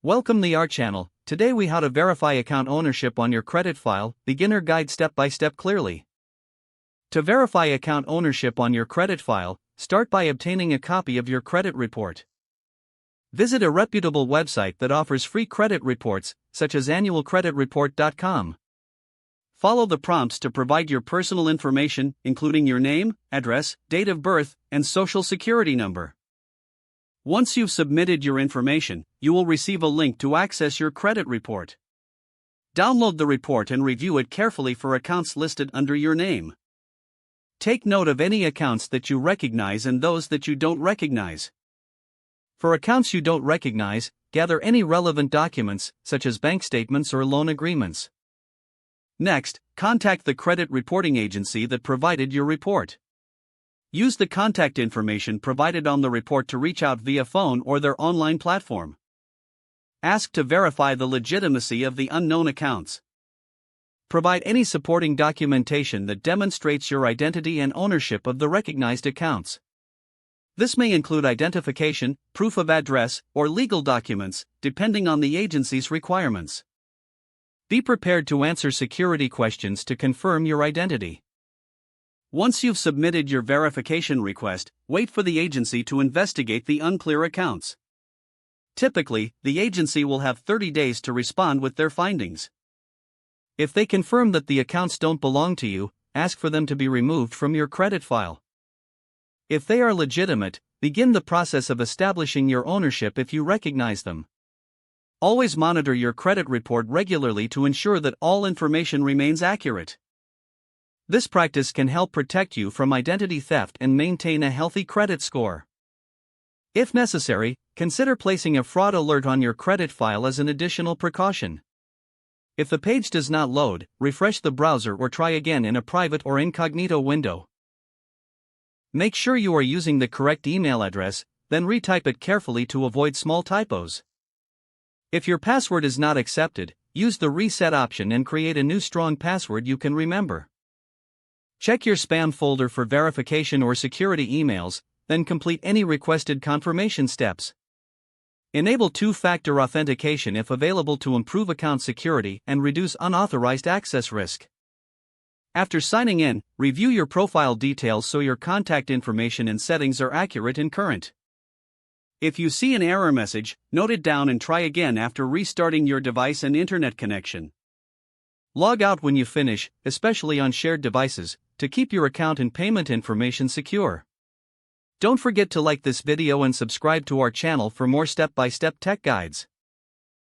Welcome to our channel. Today we how to verify account ownership on your credit file, beginner guide step by step clearly. To verify account ownership on your credit file, start by obtaining a copy of your credit report. Visit a reputable website that offers free credit reports, such as annualcreditreport.com. Follow the prompts to provide your personal information, including your name, address, date of birth, and social security number. Once you've submitted your information, you will receive a link to access your credit report. Download the report and review it carefully for accounts listed under your name. Take note of any accounts that you recognize and those that you don't recognize. For accounts you don't recognize, gather any relevant documents, such as bank statements or loan agreements. Next, contact the credit reporting agency that provided your report. Use the contact information provided on the report to reach out via phone or their online platform. Ask to verify the legitimacy of the unknown accounts. Provide any supporting documentation that demonstrates your identity and ownership of the recognized accounts. This may include identification, proof of address, or legal documents, depending on the agency's requirements. Be prepared to answer security questions to confirm your identity. Once you've submitted your verification request, wait for the agency to investigate the unclear accounts. Typically, the agency will have 30 days to respond with their findings. If they confirm that the accounts don't belong to you, ask for them to be removed from your credit file. If they are legitimate, begin the process of establishing your ownership if you recognize them. Always monitor your credit report regularly to ensure that all information remains accurate. This practice can help protect you from identity theft and maintain a healthy credit score. If necessary, consider placing a fraud alert on your credit file as an additional precaution. If the page does not load, refresh the browser or try again in a private or incognito window. Make sure you are using the correct email address, then retype it carefully to avoid small typos. If your password is not accepted, use the reset option and create a new strong password you can remember. Check your spam folder for verification or security emails, then complete any requested confirmation steps. Enable two-factor authentication if available to improve account security and reduce unauthorized access risk. After signing in, review your profile details so your contact information and settings are accurate and current. If you see an error message, note it down and try again after restarting your device and internet connection. Log out when you finish, especially on shared devices, to keep your account and payment information secure. Don't forget to like this video and subscribe to our channel for more step-by-step tech guides.